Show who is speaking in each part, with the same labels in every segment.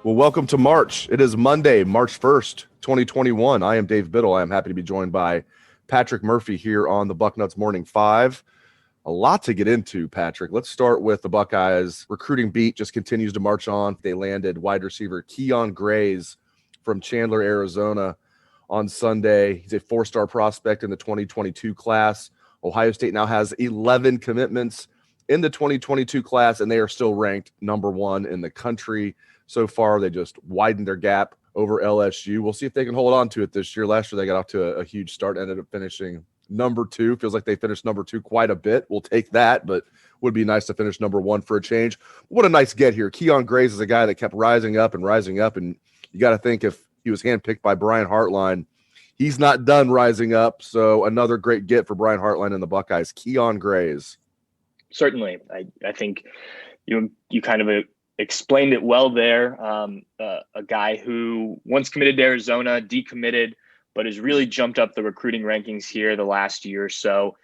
Speaker 1: Well, welcome to March. It is Monday, March 1st, 2021. I am Dave Biddle. I am happy to be joined by Patrick Murphy here on the Bucknuts Morning 5. A lot to get into, Patrick. Let's start with the Buckeyes. Recruiting beat just continues to march on. They landed wide receiver Kyion Grayes from Chandler, Arizona on Sunday. He's a four-star prospect in the 2022 class. Ohio State now has 11 commitments in the 2022 class, and they are still ranked number one in the country. So far, they just widened their gap over LSU. We'll see if they can hold on to it this year. Last year, they got off to a huge start, ended up finishing number two. Feels like they finished number two quite a bit. We'll take that, but would be nice to finish number one for a change. What a nice get here. Kyion Grayes is a guy that kept rising up, and you got to think if he was handpicked by Brian Hartline, he's not done rising up. So another great get for Brian Hartline and the Buckeyes. Kyion Grayes.
Speaker 2: Certainly. I think you kind of explained it well there. A guy who once committed to Arizona, decommitted, but has really jumped up the recruiting rankings here the last year or so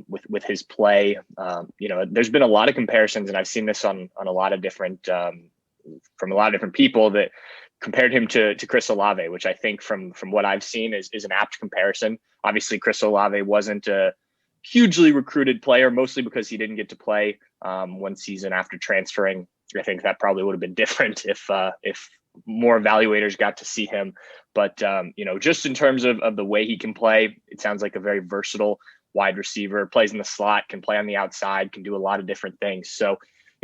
Speaker 2: with his play. There's been a lot of comparisons, and I've seen this on a lot of different from a lot of different people that compared him to Chris Olave, which I think from what I've seen is an apt comparison. Obviously, Chris Olave wasn't a hugely recruited player, mostly because he didn't get to play one season after transferring. I think that probably would have been different if more evaluators got to see him. But, just in terms of the way he can play, it sounds like a very versatile wide receiver, plays in the slot, can play on the outside, can do a lot of different things. So,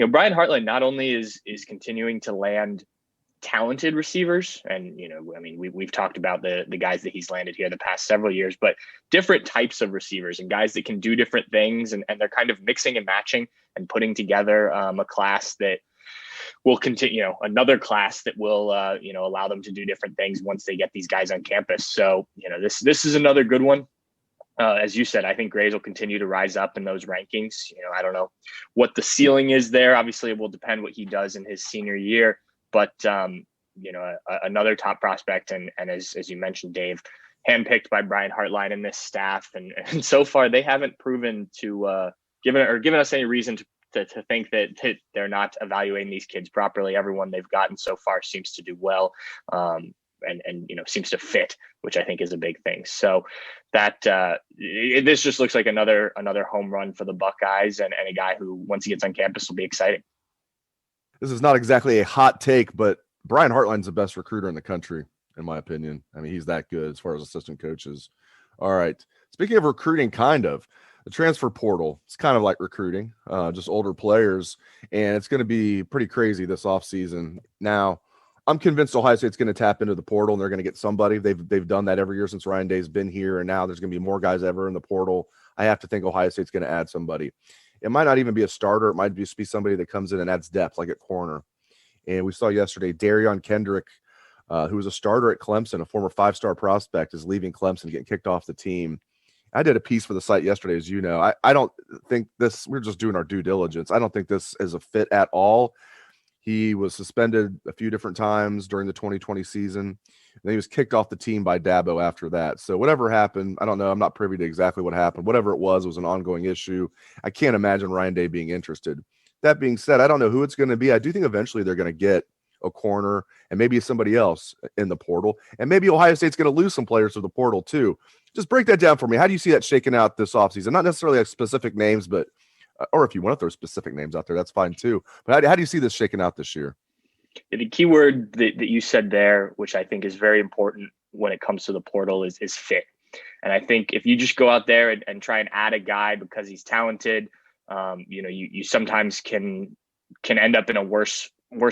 Speaker 2: Brian Hartline not only is continuing to land talented receivers, and we've talked about the guys that he's landed here the past several years, but different types of receivers and guys that can do different things, and they're kind of mixing and matching and putting together a class that will continue, another class that will allow them to do different things once they get these guys on campus. So this is another good one. As you said, I think Grayes will continue to rise up in those rankings. I don't know what the ceiling is there. Obviously, it will depend what he does in his senior year. But, another top prospect, and as you mentioned, Dave, handpicked by Brian Hartline and this staff. And so far, they haven't proven to given us any reason to think that they're not evaluating these kids properly. Everyone they've gotten so far seems to do well and seems to fit, which I think is a big thing. So that this just looks like another home run for the Buckeyes and a guy who, once he gets on campus, will be exciting.
Speaker 1: This is not exactly a hot take, but Brian Hartline's the best recruiter in the country, in my opinion. I mean, he's that good as far as assistant coaches. All right. Speaking of recruiting, the transfer portal, it's kind of like recruiting, just older players, and it's going to be pretty crazy this offseason. Now, I'm convinced Ohio State's going to tap into the portal, and they're going to get somebody. They've done that every year since Ryan Day's been here, and now there's going to be more guys ever in the portal. I have to think Ohio State's going to add somebody. It might not even be a starter. It might just be somebody that comes in and adds depth, like at corner. And we saw yesterday, Darion Kendrick, who was a starter at Clemson, a former five-star prospect, is leaving Clemson, getting kicked off the team. I did a piece for the site yesterday, as you know. I don't think this – we're just doing our due diligence. I don't think this is a fit at all. He was suspended a few different times during the 2020 season. And then he was kicked off the team by Dabo after that. So whatever happened, I don't know. I'm not privy to exactly what happened. Whatever it was an ongoing issue. I can't imagine Ryan Day being interested. That being said, I don't know who it's going to be. I do think eventually they're going to get a corner and maybe somebody else in the portal. And maybe Ohio State's going to lose some players to the portal too. Just break that down for me. How do you see that shaking out this offseason? Not necessarily like specific names, but or if you want to throw specific names out there, that's fine too. But how do you see this shaking out this year?
Speaker 2: The key word that you said there, which I think is very important when it comes to the portal, is fit. And I think if you just go out there and try and add a guy because he's talented, you sometimes can end up in a worse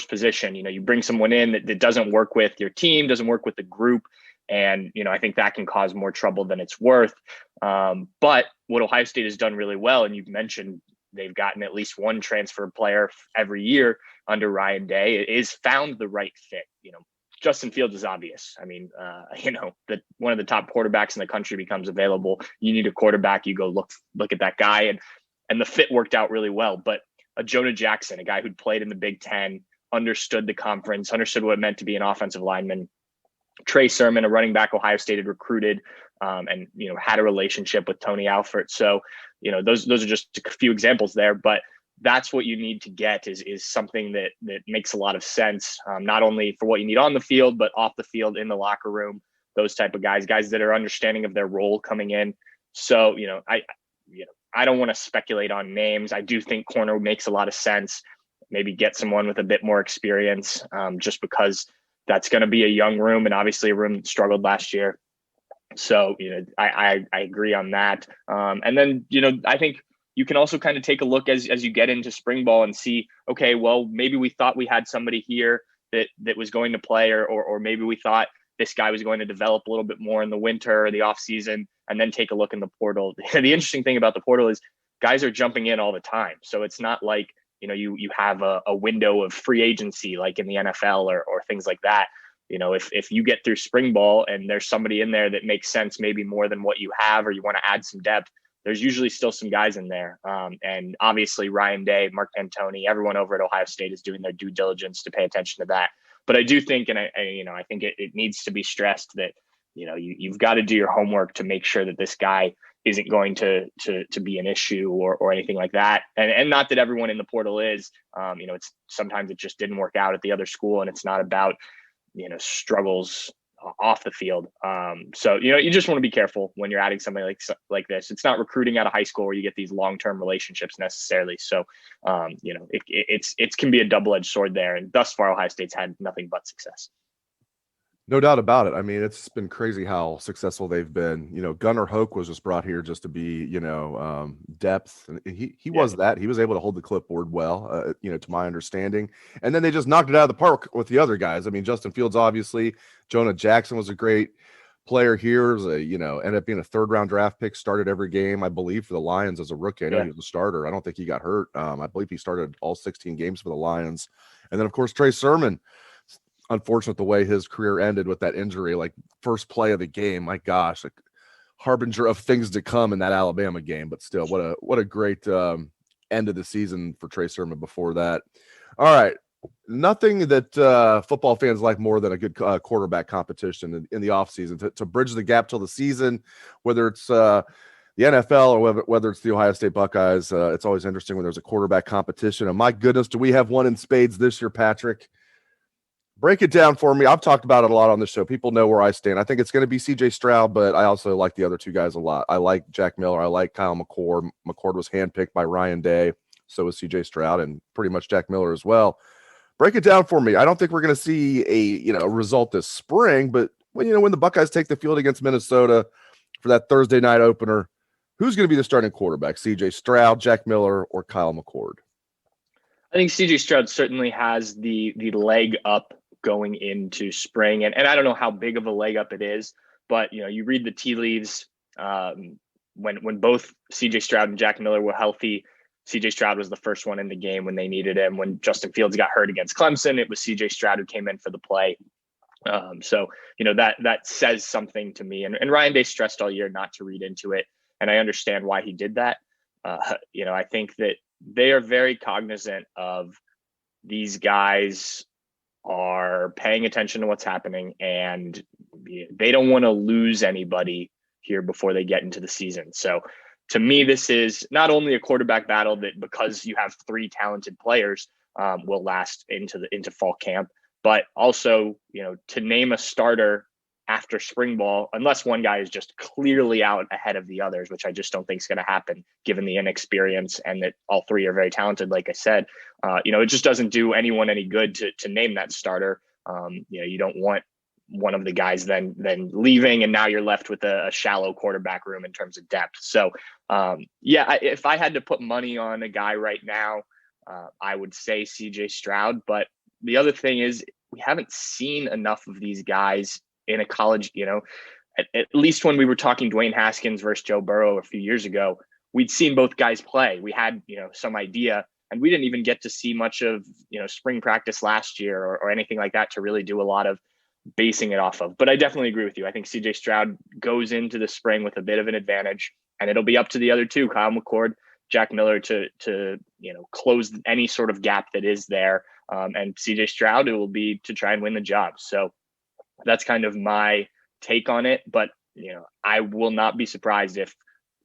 Speaker 2: position. You bring someone in that doesn't work with your team, doesn't work with the group. And, I think that can cause more trouble than it's worth. But what Ohio State has done really well, and you've mentioned they've gotten at least one transfer player every year under Ryan Day, is found the right fit. Justin Fields is obvious. I mean, that one of the top quarterbacks in the country becomes available. You need a quarterback. You go look at that guy, and the fit worked out really well. But a Jonah Jackson, a guy who'd played in the Big Ten, understood the conference, understood what it meant to be an offensive lineman. Trey Sermon, a running back Ohio State had recruited, and had a relationship with Tony Alford. So, those are just a few examples there, but that's what you need to get is something that makes a lot of sense, not only for what you need on the field, but off the field, in the locker room. Those type of guys that are understanding of their role coming in. So, I don't want to speculate on names. I do think corner makes a lot of sense. Maybe get someone with a bit more experience, just because that's going to be a young room, and obviously a room that struggled last year. So, I agree on that. And then, I think you can also kind of take a look as you get into spring ball and see, okay, well, maybe we thought we had somebody here that was going to play, or maybe we thought this guy was going to develop a little bit more in the winter or the off season, and then take a look in the portal. The interesting thing about the portal is guys are jumping in all the time. So it's not like, you have a window of free agency like in the NFL or things like that. If you get through spring ball and there's somebody in there that makes sense, maybe more than what you have, or you want to add some depth, there's usually still some guys in there. And obviously Ryan Day, Mark D'Antoni, everyone over at Ohio State is doing their due diligence to pay attention to that. But I do think, and I think it needs to be stressed that, you've got to do your homework to make sure that this guy isn't going to be an issue or anything like that. And not that everyone in the portal is, it's sometimes it just didn't work out at the other school, and it's not about, struggles off the field. So, you just want to be careful when you're adding something like this. It's not recruiting out of high school where you get these long-term relationships necessarily. So, it can be a double-edged sword there. And thus far, Ohio State's had nothing but success.
Speaker 1: No doubt about it. I mean, it's been crazy how successful they've been. Gunnar Hoke was just brought here just to be, depth. And he was that. He was able to hold the clipboard well, to my understanding. And then they just knocked it out of the park with the other guys. I mean, Justin Fields, obviously. Jonah Jackson was a great player here. Ended up being a third-round draft pick, started every game, I believe, for the Lions as a rookie. I know he was a starter. I don't think he got hurt. I believe he started all 16 games for the Lions. And then, of course, Trey Sermon. Unfortunate the way his career ended with that injury, like first play of the game. My gosh, a harbinger of things to come in that Alabama game. But still, what a great end of the season for Trey Sermon before that. All right, nothing that football fans like more than a good quarterback competition in the offseason to bridge the gap till the season, whether it's the NFL or whether it's the Ohio State Buckeyes. It's always interesting when there's a quarterback competition. And my goodness, do we have one in spades this year, Patrick? Break it down for me. I've talked about it a lot on the show. People know where I stand. I think it's going to be CJ Stroud, but I also like the other two guys a lot. I like Jack Miller. I like Kyle McCord. McCord was handpicked by Ryan Day. So was CJ Stroud and pretty much Jack Miller as well. Break it down for me. I don't think we're going to see a result this spring, but when the Buckeyes take the field against Minnesota for that Thursday night opener, who's going to be the starting quarterback? CJ Stroud, Jack Miller, or Kyle McCord?
Speaker 2: I think CJ Stroud certainly has the leg up going into spring. And I don't know how big of a leg up it is, but you read the tea leaves. When both CJ Stroud and Jack Miller were healthy, CJ Stroud was the first one in the game when they needed him. When Justin Fields got hurt against Clemson, it was CJ Stroud who came in for the play. So that says something to me. And Ryan Day stressed all year not to read into it, and I understand why he did that. I think that they are very cognizant of these guys are paying attention to what's happening, and they don't want to lose anybody here before they get into the season. So to me, this is not only a quarterback battle that, because you have three talented players, will last into fall camp, but also, to name a starter after spring ball, unless one guy is just clearly out ahead of the others, which I just don't think is going to happen given the inexperience and that all three are very talented. Like I said, it just doesn't do anyone any good to name that starter. You don't want one of the guys then leaving, and now you're left with a shallow quarterback room in terms of depth. So if I had to put money on a guy right now, I would say CJ Stroud. But the other thing is, we haven't seen enough of these guys in a college, at least when we were talking Dwayne Haskins versus Joe Burrow a few years ago, we'd seen both guys play. We had, some idea, and we didn't even get to see much of, spring practice last year or anything like that to really do a lot of basing it off of. But I definitely agree with you. I think CJ Stroud goes into the spring with a bit of an advantage, and it'll be up to the other two, Kyle McCord, Jack Miller, to close any sort of gap that is there. And CJ Stroud, it will be to try and win the job. So that's kind of my take on it. But I will not be surprised if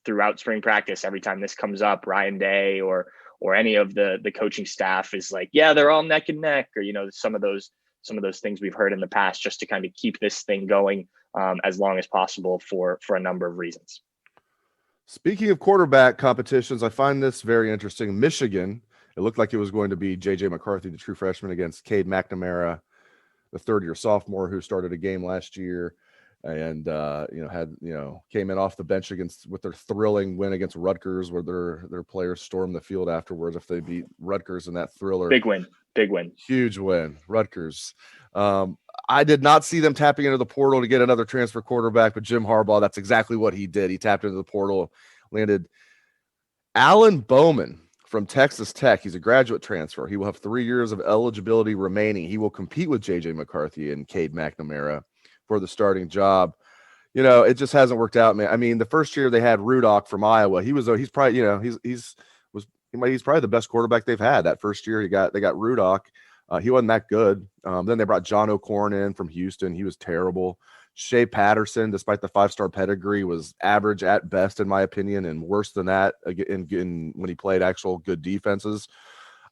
Speaker 2: throughout spring practice, every time this comes up, Ryan Day or any of the coaching staff is like, yeah, they're all neck and neck, or some of those things we've heard in the past, just to kind of keep this thing going as long as possible for a number of reasons.
Speaker 1: Speaking of quarterback competitions, I find this very interesting. Michigan, it looked like it was going to be JJ McCarthy, the true freshman, against Cade McNamara, the third-year sophomore who started a game last year and came in off the bench with their thrilling win against Rutgers, where their players stormed the field afterwards if they beat Rutgers in that thriller.
Speaker 2: Big win.
Speaker 1: Huge win. Rutgers. I did not see them tapping into the portal to get another transfer quarterback, but Jim Harbaugh, that's exactly what he did. He tapped into the portal, landed Alan Bowman from Texas Tech. He's a graduate transfer. He will have 3 years of eligibility remaining. He will compete with JJ McCarthy and Cade McNamara for the starting job. It just hasn't worked out, man. I mean, the first year they had Rudock from Iowa. He's probably, he's probably the best quarterback they've had. That first year they got Rudock. He wasn't that good. Then they brought John O'Corn in from Houston. He was terrible. Shea Patterson, despite the 5-star pedigree, was average at best, in my opinion, and worse than that when he played actual good defenses.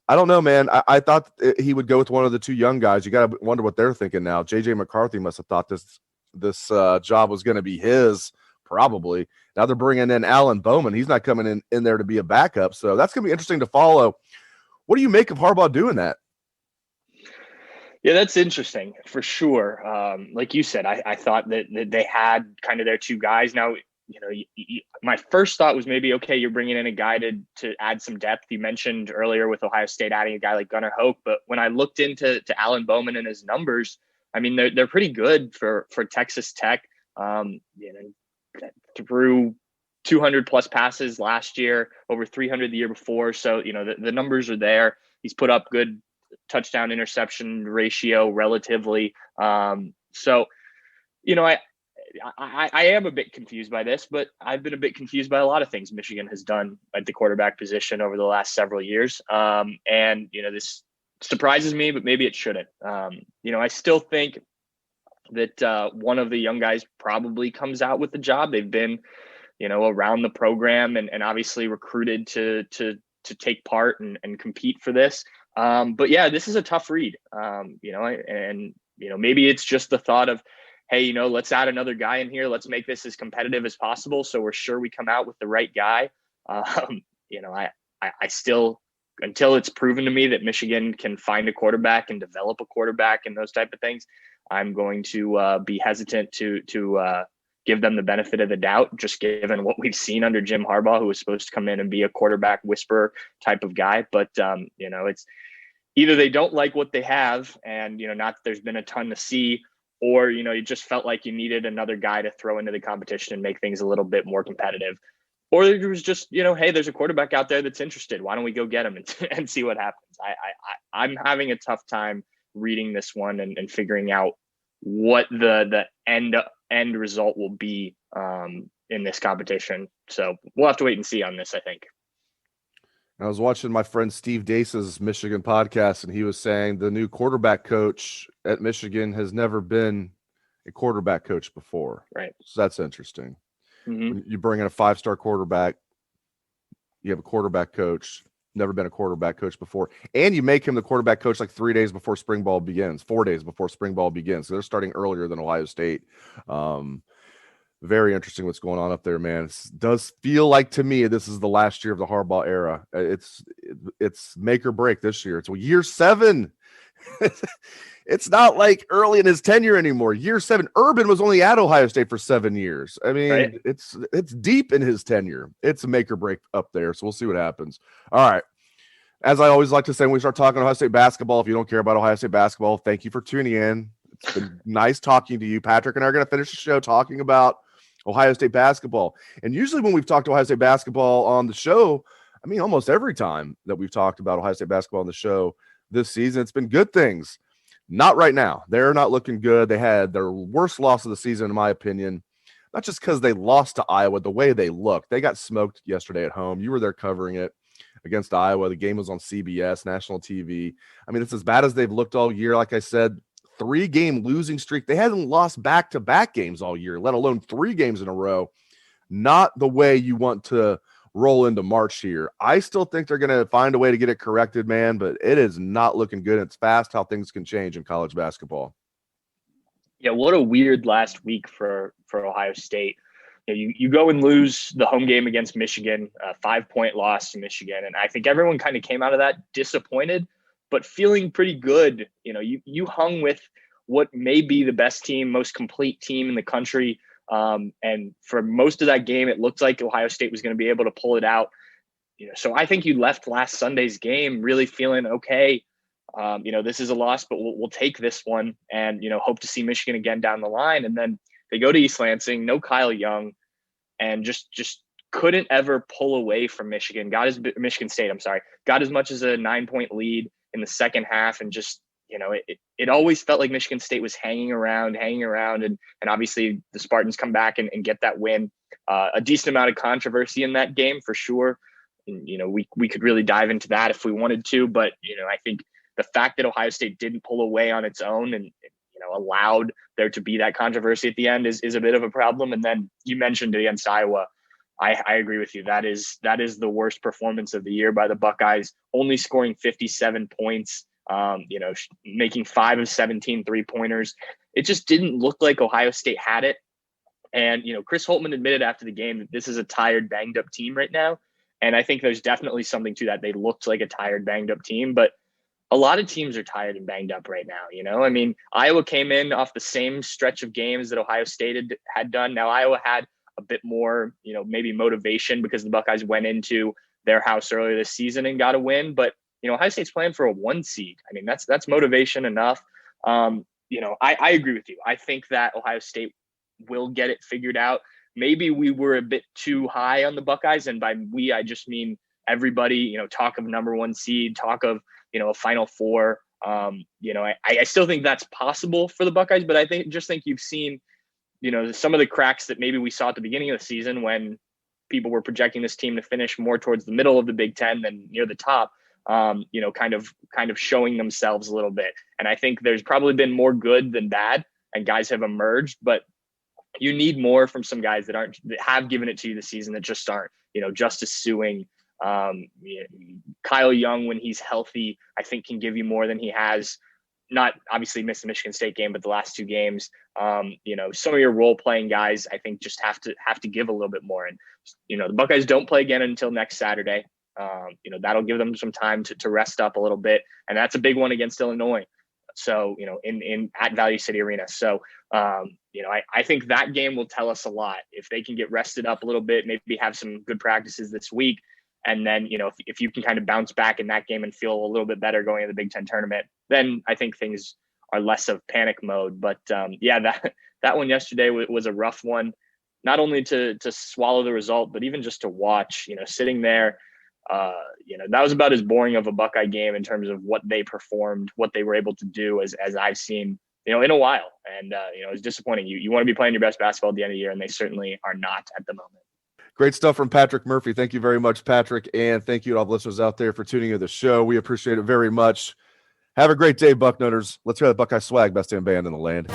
Speaker 1: I don't know, man. I thought he would go with one of the two young guys. You got to wonder what they're thinking now. JJ McCarthy must have thought this job was going to be his, probably. Now they're bringing in Alan Bowman. He's not coming in there to be a backup, so that's going to be interesting to follow. What do you make of Harbaugh doing that?
Speaker 2: Yeah, that's interesting for sure. Like you said, I thought that they had kind of their two guys. Now, my first thought was maybe, okay, you're bringing in a guy to add some depth. You mentioned earlier with Ohio State adding a guy like Gunnar Hoke, but when I looked into Alan Bowman and his numbers, I mean, they're pretty good for Texas Tech. Through 200 plus passes last year, over 300 the year before. So, the numbers are there. He's put up good touchdown interception ratio relatively. So, I am a bit confused by this, but I've been a bit confused by a lot of things Michigan has done at the quarterback position over the last several years. And this surprises me, but maybe it shouldn't. I still think that one of the young guys probably comes out with the job. They've been, around the program and obviously recruited to take part and compete for this. But yeah, this is a tough read, maybe it's just the thought of, hey, let's add another guy in here. Let's make this as competitive as possible, so we're sure we come out with the right guy. I still, until it's proven to me that Michigan can find a quarterback and develop a quarterback and those type of things, I'm going to be hesitant to give them the benefit of the doubt, just given what we've seen under Jim Harbaugh, who was supposed to come in and be a quarterback whisperer type of guy. But, it's either they don't like what they have and, not that there's been a ton to see, or, you just felt like you needed another guy to throw into the competition and make things a little bit more competitive. Or it was just, hey, there's a quarterback out there that's interested. Why don't we go get him and see what happens? I'm having a tough time reading this one and figuring out what the end result will be in this competition. So we'll have to wait and see on this, I think.
Speaker 1: I was watching my friend Steve Dace's Michigan podcast, and he was saying the new quarterback coach at Michigan has never been a quarterback coach before.
Speaker 2: Right.
Speaker 1: So that's interesting.
Speaker 2: Mm-hmm.
Speaker 1: When you bring in a 5-star quarterback, you have a quarterback coach, never been a quarterback coach before, and you make him the quarterback coach like 3 days before spring ball begins, 4 days before spring ball begins. So they're starting earlier than Ohio State. Very interesting what's going on up there, man. It does feel like to me this is the last year of the Harbaugh era. It's make or break this year. It's year 7. It's not like early in his tenure anymore. Year 7. Urban was only at Ohio State for 7 years. I mean, right. It's deep in his tenure. It's a make or break up there. So we'll see what happens. All right. As I always like to say when we start talking Ohio State basketball, if you don't care about Ohio State basketball, thank you for tuning in. It's been nice talking to you. Patrick and I are going to finish the show talking about Ohio State basketball. And usually when we've talked Ohio State basketball on the show, I mean, almost every time that we've talked about Ohio State basketball on the show this season, it's been good things. Not right now. They're not looking good. They had their worst loss of the season, in my opinion. Not just because they lost to Iowa, the way they looked. They got smoked yesterday at home. You were there covering it against Iowa. The game was on CBS, national TV. I mean, it's as bad as they've looked all year. Like I said, 3-game losing streak. They hadn't lost back-to-back games all year, let alone 3 games in a row. Not the way you want to roll into March here. I still think they're going to find a way to get it corrected, man, but it is not looking good. It's fast how things can change in college basketball.
Speaker 2: Yeah, what a weird last week for Ohio State. You go and lose the home game against Michigan, a 5-point loss to Michigan, and I think everyone kind of came out of that disappointed, but feeling pretty good. You hung with what may be the best team, most complete team in the country, and for most of that game, it looked like Ohio State was going to be able to pull it out. So I think you left last Sunday's game really feeling okay. This is a loss, but we'll take this one and, hope to see Michigan again down the line. And then they go to East Lansing, no Kyion, and just couldn't ever pull away from Michigan. Michigan State, I'm sorry, got as much as a 9-point lead in the second half. And just, it always felt like Michigan State was hanging around. And obviously the Spartans come back and get that win. A decent amount of controversy in that game for sure. And, we could really dive into that if we wanted to, but, I think the fact that Ohio State didn't pull away on its own and allowed there to be that controversy at the end is a bit of a problem. And then you mentioned against Iowa, I agree with you. That is the worst performance of the year by the Buckeyes, only scoring 57 points, making 5 of 17 3-pointers. It just didn't look like Ohio State had it. And, Chris Holtmann admitted after the game that this is a tired, banged up team right now. And I think there's definitely something to that. They looked like a tired, banged up team, but a lot of teams are tired and banged up right now. Iowa came in off the same stretch of games that Ohio State had done. Now Iowa had a bit more, maybe motivation because the Buckeyes went into their house earlier this season and got a win. But, Ohio State's playing for a 1 seed. I mean, that's motivation enough. I agree with you. I think that Ohio State will get it figured out. Maybe we were a bit too high on the Buckeyes. And by we, I just mean everybody, talk of number 1 seed, talk of, a Final Four. I still think that's possible for the Buckeyes, but I think you've seen, some of the cracks that maybe we saw at the beginning of the season when people were projecting this team to finish more towards the middle of the Big Ten than near the top, kind of showing themselves a little bit. And I think there's probably been more good than bad and guys have emerged, but you need more from some guys that have given it to you this season that just aren't, Justice Suing, Kyle Young, when he's healthy, I think can give you more than he has. Not obviously missed the Michigan State game, but the last 2 games, some of your role playing guys, I think just have to give a little bit more. And, the Buckeyes don't play again until next Saturday. That'll give them some time to rest up a little bit. And that's a big one against Illinois. So, at Value City Arena. So, I think that game will tell us a lot. If they can get rested up a little bit, maybe have some good practices this week. And then, if you can kind of bounce back in that game and feel a little bit better going into the Big Ten tournament, then I think things are less of panic mode. But that one yesterday was a rough one, not only to swallow the result, but even just to watch, sitting there, that was about as boring of a Buckeye game in terms of what they performed, what they were able to do as I've seen, in a while. And, it's disappointing. You want to be playing your best basketball at the end of the year, and they certainly are not at the moment.
Speaker 1: Great stuff from Patrick Murphy. Thank you very much, Patrick. And thank you to all the listeners out there for tuning in to the show. We appreciate it very much. Have a great day, Bucknutters. Let's hear the Buckeye swag, best damn band in the land.